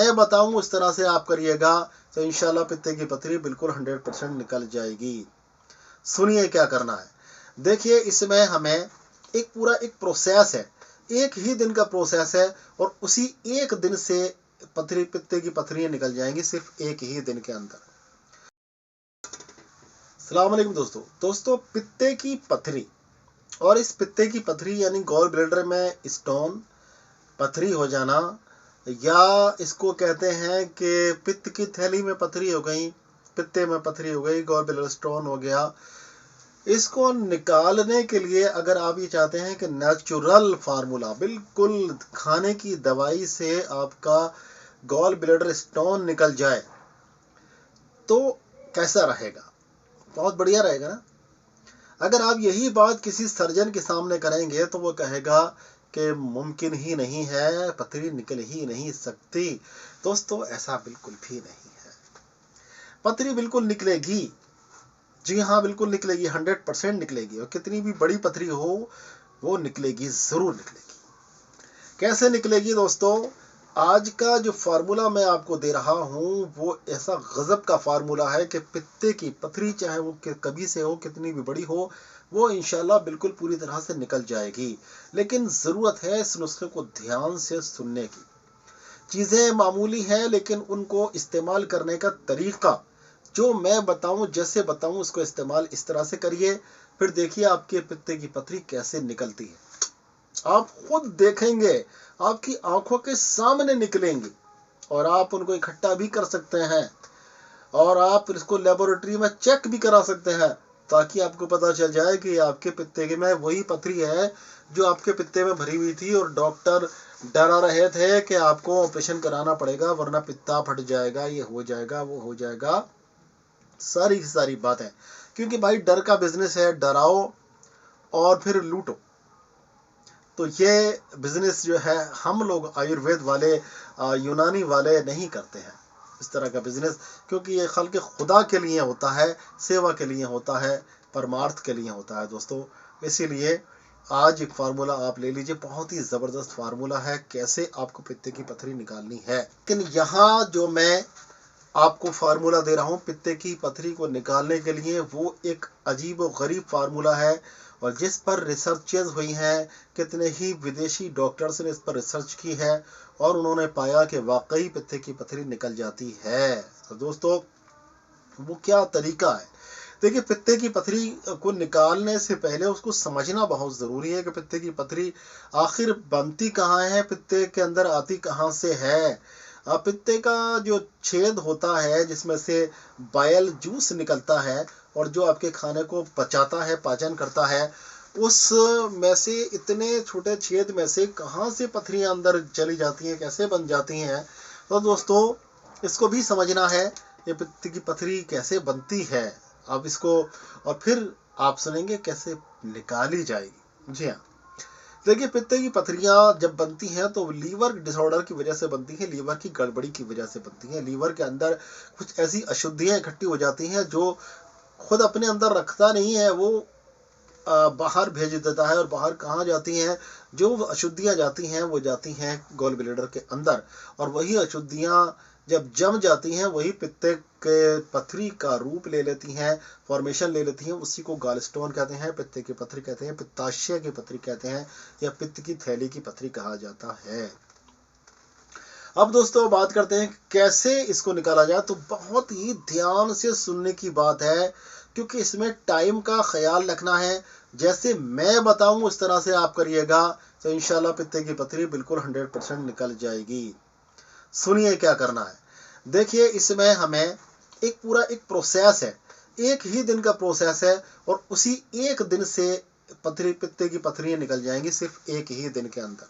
मैं बताऊं उस तरह से आप करिएगा तो इंशाल्लाह पित्ते की पथरी बिल्कुल 100% निकल जाएगी। सुनिए क्या करना है। देखिए, इसमें हमें एक प्रोसेस है, एक ही दिन का प्रोसेस है और उसी एक दिन से पित्ते की पथरियां निकल जाएंगी, सिर्फ एक ही दिन के अंदर। अस्सलाम वालेकुम दोस्तों, पित्ते की पथरी और इस पित्ते की पथरी यानी गॉल ब्लैडर में स्टोन, पथरी हो जाना, या इसको कहते हैं कि पित्त की थैली में पथरी हो गई, पित्ते में पथरी हो गई, गॉल ब्लैडर स्टोन हो गया। इसको निकालने के लिए अगर आप ये चाहते हैं कि नेचुरल फार्मूला, बिल्कुल खाने की दवाई से आपका गॉल ब्लैडर स्टोन निकल जाए, तो कैसा रहेगा? बहुत बढ़िया रहेगा ना। अगर आप यही बात किसी सर्जन के सामने करेंगे तो वो कहेगा कि मुमकिन ही नहीं है, पथरी निकल ही नहीं सकती। दोस्तों, ऐसा बिल्कुल भी नहीं है। पथरी बिल्कुल निकलेगी, जी हाँ, बिल्कुल निकलेगी, 100% निकलेगी। और कितनी भी बड़ी पथरी हो वो निकलेगी, जरूर निकलेगी। कैसे निकलेगी दोस्तों? आज का जो फार्मूला मैं आपको दे रहा हूं वो ऐसा गजब का फार्मूला है कि पित्ते की पथरी चाहे वो कभी से हो, कितनी भी बड़ी हो, वो इंशाल्लाह बिल्कुल पूरी तरह से निकल जाएगी। लेकिन जरूरत है इस नुस्खे को ध्यान से सुनने की। चीजें मामूली हैं, लेकिन उनको इस्तेमाल करने का तरीका जो मैं बताऊं, जैसे बताऊं, उसको इस्तेमाल इस तरह से करिए, फिर देखिए आपके पित्ते की पथरी कैसे निकलती है। आप खुद देखेंगे, आपकी आंखों के सामने निकलेंगी और आप उनको इकट्ठा भी कर सकते हैं और आप इसको लेबोरेटरी में चेक भी करा सकते हैं, ताकि आपको पता चल जाए कि आपके पित्ते में वही पथरी है जो आपके पित्ते में भरी हुई थी और डॉक्टर डरा रहे थे कि आपको ऑपरेशन कराना पड़ेगा वरना पित्ता फट जाएगा, ये हो जाएगा, वो हो जाएगा, सारी की सारी बातें। क्योंकि भाई डर का बिजनेस है, डराओ और फिर लूटो। तो ये बिजनेस जो है हम लोग आयुर्वेद वाले, यूनानी वाले नहीं करते हैं इस तरह का बिजनेस, क्योंकि ये खल्क़ खुदा के लिए होता है, सेवा के लिए होता है, परमार्थ के लिए होता है दोस्तों। इसीलिए आज एक फार्मूला आप ले लीजिए, बहुत ही ज़बरदस्त फार्मूला है कैसे आपको पित्ते की पथरी निकालनी है। लेकिन यहाँ जो मैं आपको फार्मूला दे रहा हूँ पित्ते की पथरी को निकालने के लिए, वो एक अजीब व गरीब फार्मूला है और जिस पर रिसर्चेज हुई हैं, कितने ही विदेशी डॉक्टर्स ने इस पर रिसर्च की है और उन्होंने पाया कि वाकई पित्ते की पथरी निकल जाती है। तो दोस्तों, वो क्या तरीका है? देखिए, पित्ते की पथरी को निकालने से पहले उसको समझना बहुत ज़रूरी है कि पित्ते की पथरी आखिर बनती कहाँ है, पित्ते के अंदर आती कहाँ से है। पित्ते का जो छेद होता है जिसमें से बायल जूस निकलता है और जो आपके खाने को पचाता है, पाचन करता है, उस में से इतने छोटे छेद में से कहाँ से पथरियाँ अंदर चली जाती हैं, कैसे बन जाती हैं। तो दोस्तों, इसको भी समझना है, ये पित्ते की पथरी कैसे बनती है। अब इसको और फिर आप सुनेंगे कैसे निकाली जाएगी। जी हाँ, देखिए, पित्ते की पथरियाँ जब बनती हैं तो लीवर डिसऑर्डर की वजह से बनती हैं, लीवर की गड़बड़ी की वजह से बनती हैं। लीवर के अंदर कुछ ऐसी अशुद्धियाँ इकट्ठी हो जाती हैं जो खुद अपने अंदर रखता नहीं है, वो बाहर भेज देता है। और बाहर कहाँ जाती हैं? जो अशुद्धियाँ जाती हैं वो जाती हैं गॉल ब्लैडर के अंदर, और वही अशुद्धियाँ जब जम जाती हैं वही पित्ते के पथरी का रूप ले लेती हैं, फॉर्मेशन ले लेती हैं। उसी को गॉल स्टोन कहते हैं, पित्ते की पथरी कहते हैं, पित्ताशय की पथरी कहते हैं, या पित्त की थैली की पथरी कहा जाता है। अब दोस्तों, बात करते हैं कैसे इसको निकाला जाए। तो बहुत ही ध्यान से सुनने की बात है, क्योंकि इसमें टाइम का ख्याल रखना है। जैसे मैं बताऊं उस तरह से आप करिएगा तो इंशाल्लाह पित्ते की पथरी बिल्कुल 100% निकल जाएगी। सुनिए क्या करना है। देखिए, इसमें हमें एक प्रोसेस है, एक ही दिन का प्रोसेस है और उसी एक दिन से पित्ते की पथरियां निकल जाएंगी, सिर्फ एक ही दिन के अंदर।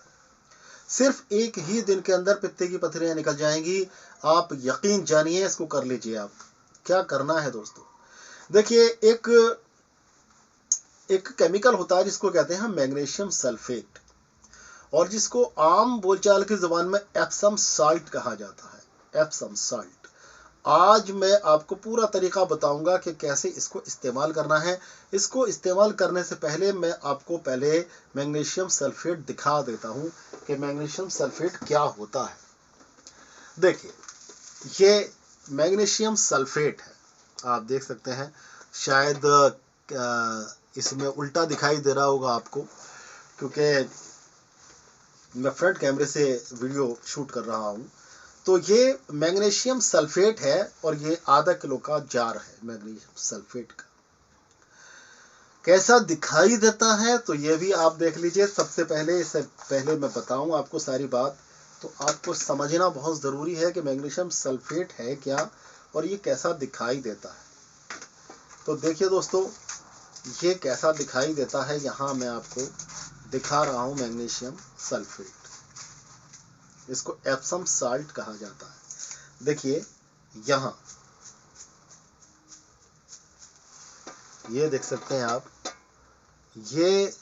सिर्फ एक ही दिन के अंदर पित्ते की पथरियां निकल जाएंगी। आप यकीन जानिए, इसको कर लीजिए। आप क्या करना है दोस्तों? देखिए, एक केमिकल होता है जिसको कहते हैं मैग्नीशियम सल्फेट, और जिसको आम बोलचाल की जुबान में एप्सम साल्ट कहा जाता है। Epsom salt. आज मैं आपको पूरा तरीका बताऊंगा कि कैसे इसको इस्तेमाल करना है। इसको इस्तेमाल करने से पहले मैं आपको पहले मैग्नीशियम सल्फेट दिखा देता हूं कि मैग्नीशियम सल्फेट क्या होता है। देखिए ये मैग्नीशियम सल्फेट है, आप देख सकते हैं। शायद इसमें उल्टा दिखाई दे रहा होगा आपको, क्योंकि मैं फ्रंट कैमरे से वीडियो शूट कर रहा हूँ। तो ये मैग्नीशियम सल्फेट है और ये आधा किलो का जार है मैग्नीशियम सल्फेट का। कैसा दिखाई देता है तो ये भी आप देख लीजिए। सबसे पहले, इससे पहले मैं बताऊं आपको सारी बात, तो आपको समझना बहुत ज़रूरी है कि मैग्नीशियम सल्फेट है क्या और ये कैसा दिखाई देता है। तो देखिए दोस्तों, ये कैसा दिखाई देता है, यहाँ मैं आपको दिखा रहा हूँ मैग्नीशियम सल्फेट। इसको एप्सम साल्ट कहा जाता है। देखिए यहाँ ये देख सकते हैं आप, ये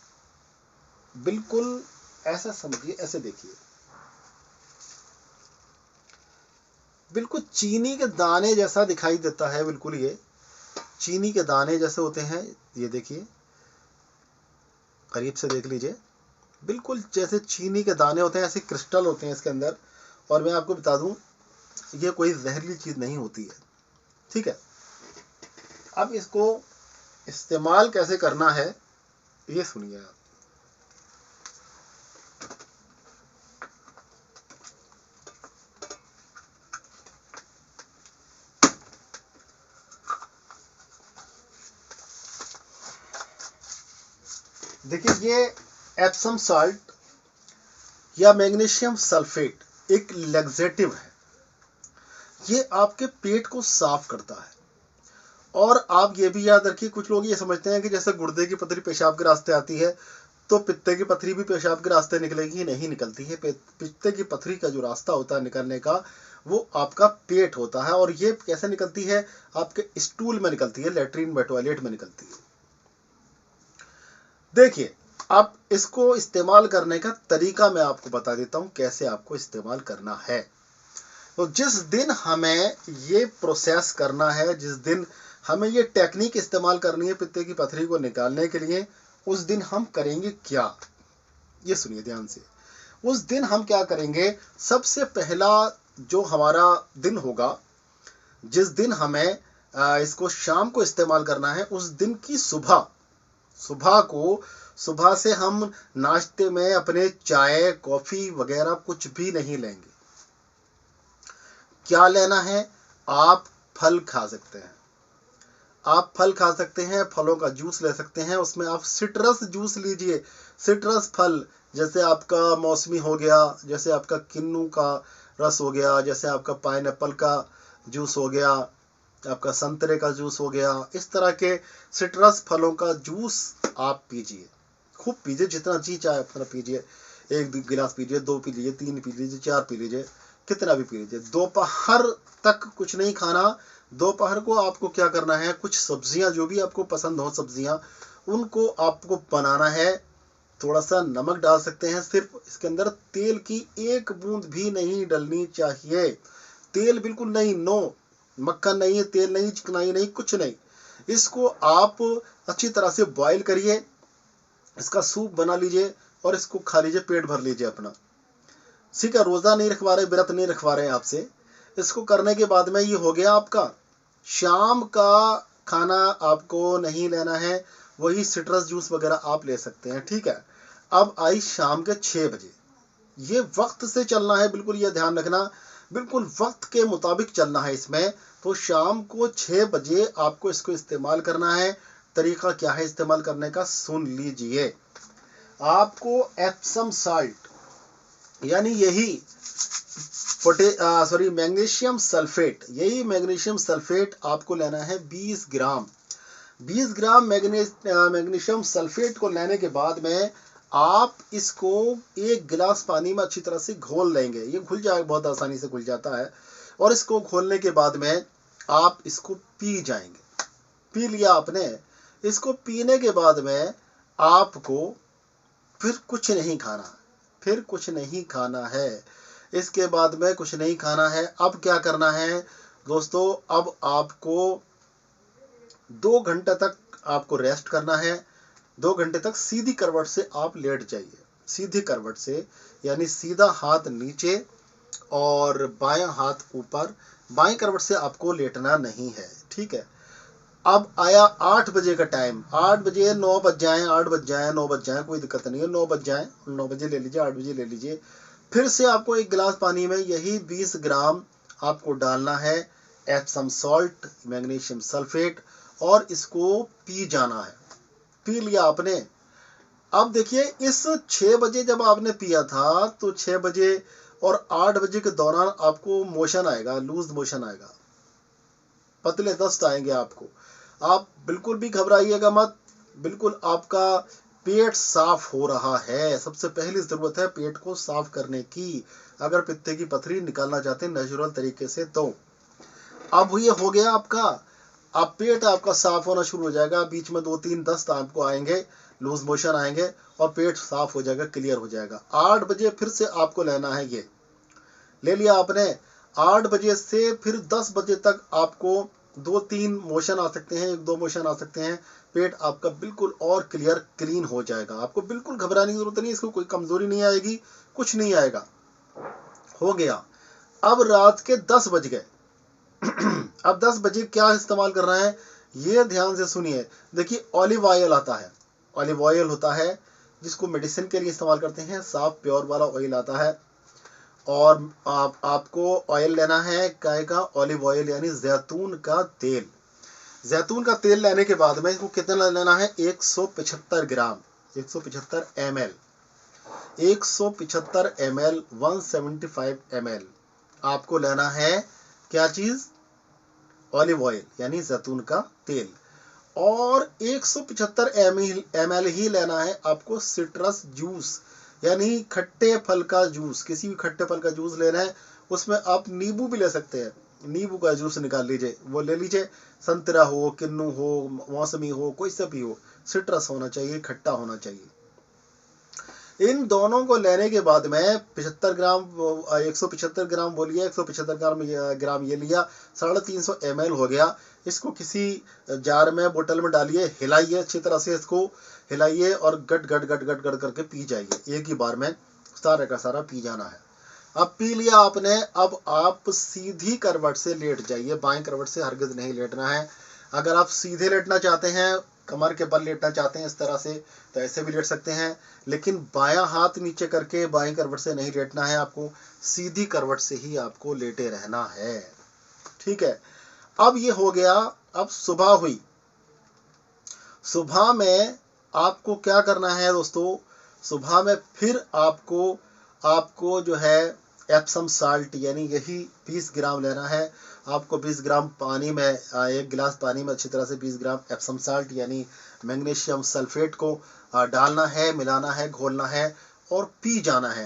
बिल्कुल ऐसा समझिए, ऐसे देखिए, बिल्कुल चीनी के दाने जैसा दिखाई देता है। बिल्कुल ये चीनी के दाने जैसे होते हैं। ये देखिए, करीब से देख लीजिए, बिल्कुल जैसे चीनी के दाने होते हैं ऐसे क्रिस्टल होते हैं इसके अंदर। और मैं आपको बता दूं, ये कोई जहरीली चीज़ नहीं होती है, ठीक है। अब इसको इस्तेमाल कैसे करना है ये सुनिए आप। देखिए, ये एप्सम साल्ट या मैग्नीशियम सल्फेट एक लैक्सेटिव है। ये आपके पेट को साफ करता है। और आप ये भी याद रखिए, कुछ लोग ये समझते हैं कि जैसे गुर्दे की पथरी पेशाब के रास्ते आती है तो पित्ते की पथरी भी पेशाब के रास्ते निकलेगी। नहीं निकलती है। पित्ते की पथरी का जो रास्ता होता है निकलने का, वो आपका पेट होता है। और ये कैसे निकलती है? आपके स्टूल में निकलती है, लेटरिन में, टॉयलेट में निकलती है। देखिए, अब इसको इस्तेमाल करने का तरीका मैं आपको बता देता हूं, कैसे आपको इस्तेमाल करना है। तो जिस दिन हमें ये प्रोसेस करना है, जिस दिन हमें ये टेक्निक इस्तेमाल करनी है पित्ते की पथरी को निकालने के लिए, उस दिन हम करेंगे क्या, ये सुनिए ध्यान से। उस दिन हम क्या करेंगे? सबसे पहला जो हमारा दिन होगा, जिस दिन हमें इसको शाम को इस्तेमाल करना है, उस दिन की सुबह से हम नाश्ते में अपने चाय कॉफी वगैरह कुछ भी नहीं लेंगे। क्या लेना है? आप फल खा सकते हैं। आप फल खा सकते हैं, फलों का जूस ले सकते हैं। उसमें आप सिट्रस जूस लीजिए। सिट्रस फल जैसे आपका मौसमी हो गया, जैसे आपका किन्नू का रस हो गया, जैसे आपका पाइनएप्पल का जूस हो गया, आपका संतरे का जूस हो गया। इस तरह के सिट्रस फलों का जूस आप पीजिए, खूब पीजिए, जितना जी चाहे उतना पीजिए। 1 गिलास पीजिए, 2 पी लीजिए, 3 पी लीजिए, 4 पी लीजिए, कितना भी पी लीजिए। दोपहर तक कुछ नहीं खाना। दोपहर को आपको क्या करना है? कुछ सब्जियां, जो भी आपको पसंद हो सब्जियां, उनको आपको बनाना है। थोड़ा सा नमक डाल सकते हैं। सिर्फ इसके अंदर तेल की 1 बूंद भी नहीं डलनी चाहिए। तेल बिल्कुल नहीं, नो। मक्खन नहीं, तेल नहीं, चिकनाई नहीं, कुछ नहीं। इसको आप अच्छी तरह से बॉईल करिए, इसका सूप बना लीजिए और इसको खा लीजिए, पेट भर लीजिए अपना। ठीक है, रोजा नहीं रखवा रहे, व्रत नहीं रखवा रहे आपसे। इसको करने के बाद में ये हो गया आपका। शाम का खाना आपको नहीं लेना है, वही सिट्रस जूस वगैरह आप ले सकते हैं, ठीक है। अब आई शाम के 6 बजे। ये वक्त से चलना है, बिल्कुल ये ध्यान रखना, बिल्कुल वक्त के मुताबिक चलना है इसमें। तो शाम को 6 बजे आपको इसको इस्तेमाल करना है। तरीका क्या है इस्तेमाल करने का, सुन लीजिए। आपको एप्सम साल्ट यानी यही मैग्नीशियम सल्फेट, यही मैग्नीशियम सल्फेट आपको लेना है 20 ग्राम। 20 ग्राम मैग्नीशियम सल्फेट को लेने के बाद में आप इसको 1 गिलास पानी में अच्छी तरह से घोल लेंगे। ये घुल जाएगा, बहुत आसानी से घुल जाता है। और इसको घोलने के बाद में आप इसको पी जाएंगे। पी लिया आपने। इसको पीने के बाद में आपको फिर कुछ नहीं खाना, फिर कुछ नहीं खाना है। इसके बाद में कुछ नहीं खाना है। अब क्या करना है दोस्तों? अब आपको 2 घंटे तक आपको रेस्ट करना है। 2 घंटे तक सीधी करवट से आप लेट जाइए। सीधी करवट से, यानी सीधा हाथ नीचे और बायां हाथ ऊपर, बाएं करवट से आपको लेटना नहीं है, ठीक है। अब आया 8 बजे का टाइम, 8 बजे, 9 बज जाए, 8 बज जाए, 9 बज जाए, कोई दिक्कत नहीं है, 9 बज जाए, 9 बजे ले लीजिए, 8 बजे ले लीजिए। फिर से आपको एक गिलास पानी में यही 20 ग्राम आपको डालना है एप्सम सॉल्ट, मैग्नीशियम सल्फेट, और इसको पी जाना है। पी लिया आपने। अब देखिए इस 6 बजे जब आपने पिया था तो 6 बजे और 8 बजे के दौरान आपको मोशन आएगा, लूज मोशन आएगा, पतले दस्त आएंगे आपको। आप बिल्कुल भी घबराइएगा मत, बिल्कुल आपका पेट साफ हो रहा है। सबसे पहली जरूरत है पेट को साफ करने की, अगर पित्ते की पथरी निकालना चाहते हैं नेचुरल तरीके से तो। अब ये हो गया आपका, अब पेट आपका साफ होना शुरू हो जाएगा, बीच में 2-3 दस्त आपको आएंगे, लूज मोशन आएंगे और पेट साफ हो जाएगा, क्लियर हो जाएगा। 8 बजे फिर से आपको लेना है, ये ले लिया आपने। 8 बजे से फिर 10 बजे तक आपको 2-3 मोशन आ सकते हैं, 1-2 मोशन आ सकते हैं, पेट आपका बिल्कुल और क्लियर क्लीन हो जाएगा। आपको बिल्कुल घबराने की जरूरत नहीं, इसको कोई कमजोरी नहीं आएगी, कुछ नहीं आएगा। हो गया। अब रात के 10 बज गए। अब 10 बजे क्या इस्तेमाल कर रहे हैं, ये ध्यान से सुनिए। देखिए ऑलिव ऑयल आता है, ऑलिव ऑयल होता है जिसको मेडिसिन के लिए इस्तेमाल करते हैं, साफ प्योर वाला ऑयल आता है। और आपको ऑयल लेना है काय का, ऑलिव ऑयल यानी जैतून का तेल। जैतून का तेल लेने के बाद में इसको कितना लेना है, 175 ग्राम, 175 ml, 175 ml, 175 ml आपको लेना है। क्या चीज, ऑलिव ऑयल यानी जैतून का तेल। और 175 ml ही लेना है आपको सिट्रस जूस, यानी खट्टे फल का जूस। किसी भी खट्टे फल का जूस लेना है, उसमें आप नींबू भी ले सकते हैं, नींबू का जूस निकाल लीजिए, वो ले लीजिए। संतरा हो, किन्नू हो, मौसमी हो, कोई सा भी हो, सिट्रस होना चाहिए, खट्टा होना चाहिए। इन दोनों को लेने के बाद में 75 ग्राम, 175 ग्राम बोलिए, 175 ग्राम ये लिया, 350 ml हो गया। इसको किसी जार में, बोतल में डालिए, हिलाइए अच्छी तरह से, इसको हिलाइए और गट गट गट गट गट करके पी जाइए, एक ही बार में सारा का सारा पी जाना है। अब पी लिया आपने। अब आप सीधी करवट से लेट जाइए, बाएं करवट से हरगिज नहीं लेटना है। अगर आप सीधे लेटना चाहते हैं, कमर के बल लेटना चाहते हैं इस तरह से, तो ऐसे भी लेट सकते हैं, लेकिन बायां हाथ नीचे करके बाएं करवट से नहीं लेटना है आपको, सीधी करवट से ही आपको लेटे रहना है, ठीक है। अब ये हो गया। अब सुबह हुई, सुबह में आपको क्या करना है दोस्तों, सुबह में फिर आपको जो है एप्सम साल्ट यानी यही 20 ग्राम लेना है आपको। 20 ग्राम पानी में, एक गिलास पानी में अच्छी तरह से 20 ग्राम एप्सम साल्ट यानी मैग्नीशियम सल्फेट को डालना है, मिलाना है, घोलना है और पी जाना है,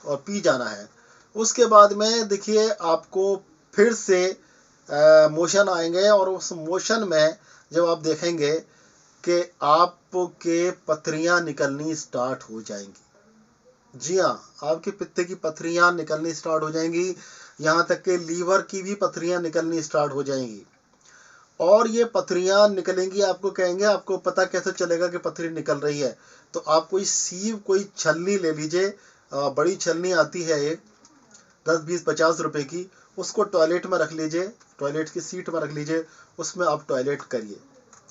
और पी जाना है। उसके बाद में देखिए आपको फिर से मोशन आएंगे, और उस मोशन में जब आप देखेंगे कि आपके पथरियां निकलनी स्टार्ट हो जाएंगी। जी हाँ, आपके पित्ते की पथरियां निकलनी स्टार्ट हो जाएंगी, यहाँ तक कि लीवर की भी पथरियां निकलनी स्टार्ट हो जाएंगी। और ये पथरियां निकलेंगी, आपको कहेंगे आपको पता कैसे चलेगा कि पथरी निकल रही है, तो आप कोई सीव, कोई छलनी ले लीजिए, बड़ी छलनी आती है एक 10-20-50 रुपए की, उसको टॉयलेट में रख लीजिए, टॉयलेट की सीट में रख लीजिए, उसमें आप टॉयलेट करिए।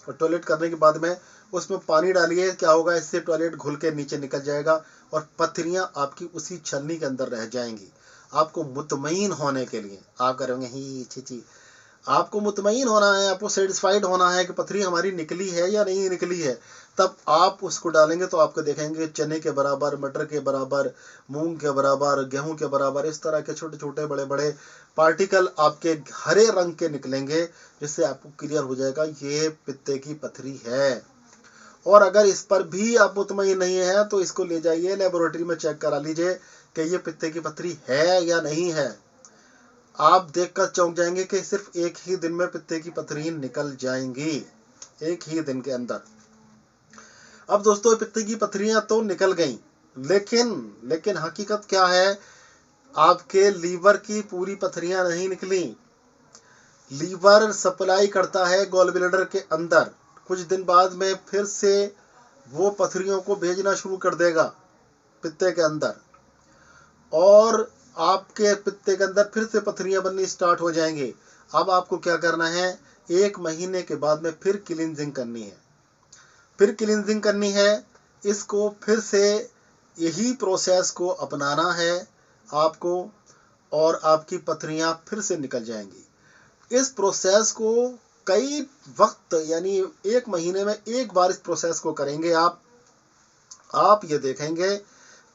और टॉयलेट करने के बाद में उसमें पानी डालिए, क्या होगा, इससे टॉयलेट घुल के नीचे निकल जाएगा और पथरियां आपकी उसी छलनी के अंदर रह जाएंगी। आपको मुतमईन होने के लिए, आप करेंगे ही छी, आपको मुतमईन होना है, आपको सेटिस्फाइड होना है कि पथरी हमारी निकली है या नहीं निकली है, तब आप उसको डालेंगे तो आपको देखेंगे चने के बराबर, मटर के बराबर, मूंग के बराबर, गेहूं के बराबर, इस तरह के छोटे छोटे बड़े बड़े पार्टिकल आपके हरे रंग के निकलेंगे, जिससे आपको क्लियर हो जाएगा ये पित्ते की पथरी है। और अगर इस पर भी आप मुतमईन नहीं है तो इसको ले जाइए लेबोरेटरी में, चेक करा लीजिए कि ये पित्ते की पथरी है या नहीं है। आप देखकर चौंक जाएंगे कि सिर्फ एक ही दिन में पित्ते की पथरी निकल जाएंगी, एक ही दिन के अंदर। अब दोस्तों पित्ते की पथरियां तो निकल गई, लेकिन हकीकत क्या है, आपके लीवर की पूरी पथरियां नहीं निकली। लीवर सप्लाई करता है गॉल ब्लैडर के अंदर, कुछ दिन बाद में फिर से वो पथरियों को भेजना शुरू कर देगा पित्ते के अंदर, और आपके पित्ते के अंदर फिर से पथरियां बननी स्टार्ट हो जाएंगे। अब आपको क्या करना है, 1 महीने के बाद में फिर क्लींजिंग करनी है, फिर क्लींजिंग करनी है। इसको फिर से यही प्रोसेस को अपनाना है आपको, और आपकी पथरियां फिर से निकल जाएंगी। इस प्रोसेस को कई वक्त यानी 1 महीने में 1 बार इस प्रोसेस को करेंगे आप ये देखेंगे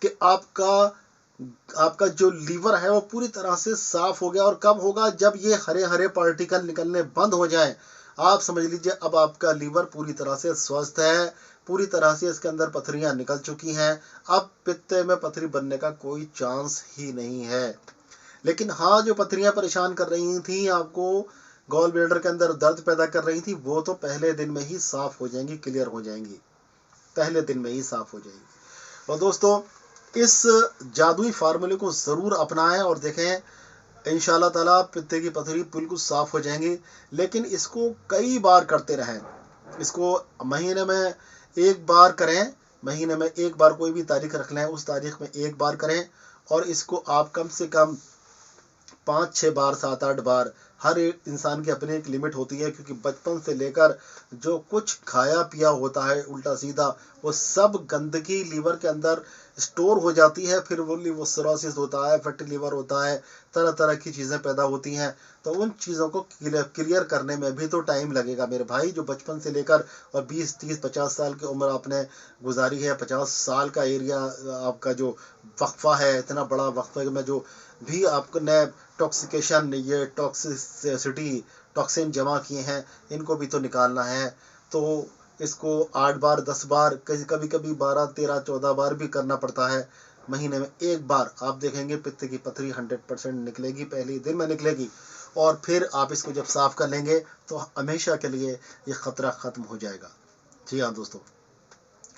कि आपका जो लीवर है वो पूरी तरह से साफ हो गया। और कब होगा, जब ये हरे हरे पार्टिकल निकलने बंद हो जाए, आप समझ लीजिए अब आपका लीवर पूरी तरह से स्वस्थ है, पूरी तरह से इसके अंदर पथरियां निकल चुकी हैं। अब पित्ते में पथरी बनने का कोई चांस ही नहीं है। लेकिन हाँ, जो पथरियां परेशान कर रही थी आपको, गॉल ब्लैडर के अंदर दर्द पैदा कर रही थी, वो तो पहले दिन में ही साफ हो जाएंगी, क्लियर हो जाएंगी, पहले दिन में ही साफ हो जाएंगी। और दोस्तों, इस जादुई फार्मूले को ज़रूर अपनाएं और देखें, इंशाल्लाह ताला पित्ते की पथरी बिल्कुल साफ हो जाएंगी। लेकिन इसको कई बार करते रहें। इसको महीने में 1 बार करें, महीने में 1 बार कोई भी तारीख रख लें, उस तारीख में 1 बार करें। और इसको आप कम से कम 5-6 बार, 7-8 बार, हर एक इंसान की अपनी एक लिमिट होती है, क्योंकि बचपन से लेकर जो कुछ खाया पिया होता है उल्टा सीधा, वो सब गंदगी लीवर के अंदर स्टोर हो जाती है। फिर वो लिवोसिरोसिस होता है, फैटी लीवर होता है, तरह तरह की चीज़ें पैदा होती हैं। तो उन चीज़ों को क्लियर करने में भी तो टाइम लगेगा मेरे भाई। जो बचपन से लेकर और 20, 30, 50 साल की उम्र आपने गुजारी है, 50 साल का एरिया आपका जो वक्फा है, इतना बड़ा वक्फे में जो भी आपने टॉक्सिकेशन, ये टॉक्सिसिटी, टॉक्सिन जमा किए हैं, इनको भी तो निकालना है। तो इसको 8 बार, 10 बार, कभी कभी 12, 13, 14 बार भी करना पड़ता है। महीने में 1 बार आप देखेंगे पित्त की पथरी 100% निकलेगी, पहले दिन में निकलेगी। और फिर आप इसको जब साफ कर लेंगे तो हमेशा के लिए ये खतरा ख़त्म हो जाएगा। जी हाँ दोस्तों,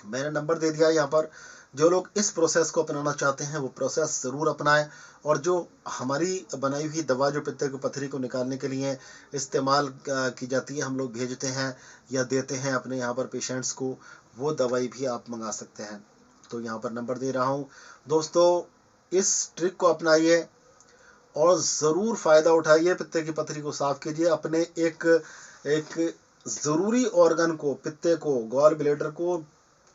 मैंने नंबर दे दिया यहाँ पर। जो लोग इस प्रोसेस को अपनाना चाहते हैं वो प्रोसेस ज़रूर अपनाएं। और जो हमारी बनाई हुई दवा जो पित्ते की पथरी को निकालने के लिए इस्तेमाल की जाती है, हम लोग भेजते हैं या देते हैं अपने यहाँ पर पेशेंट्स को, वो दवाई भी आप मंगा सकते हैं। तो यहाँ पर नंबर दे रहा हूँ दोस्तों, इस ट्रिक को अपनाइए और ज़रूर फ़ायदा उठाइए। पित्ते की पथरी को साफ़ कीजिए, अपने एक ज़रूरी ऑर्गन को, पित्ते को, गॉल ब्लैडर को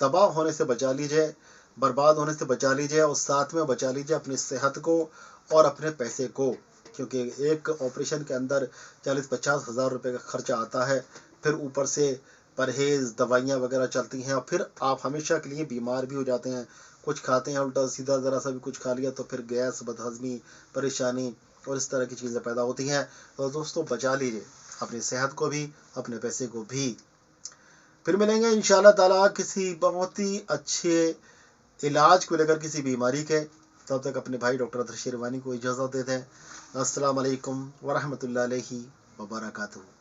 तबाह होने से बचा लीजिए, बर्बाद होने से बचा लीजिए। और साथ में बचा लीजिए अपनी सेहत को और अपने पैसे को, क्योंकि एक ऑपरेशन के अंदर 40-50 हज़ार रुपये का खर्चा आता है। फिर ऊपर से परहेज़, दवाइयाँ वगैरह चलती हैं, और फिर आप हमेशा के लिए बीमार भी हो जाते हैं। कुछ खाते हैं उल्टा सीधा, ज़रा सा भी कुछ खा लिया तो फिर गैस, बदहज़मी, परेशानी और इस तरह की चीज़ें पैदा होती हैं। तो दोस्तों, बचा लीजिए अपनी सेहत को भी, अपने पैसे को भी। फिर मिलेंगे इंशाल्लाह ताला किसी बहुत ही अच्छे इलाज को लेकर, किसी बीमारी के। तब तक अपने भाई डॉक्टर अतहर शेरवानी को इजाज़त देते हैं। अस्सलाम वालेकुम वरहमतुल्लाहि वबरकातुहू।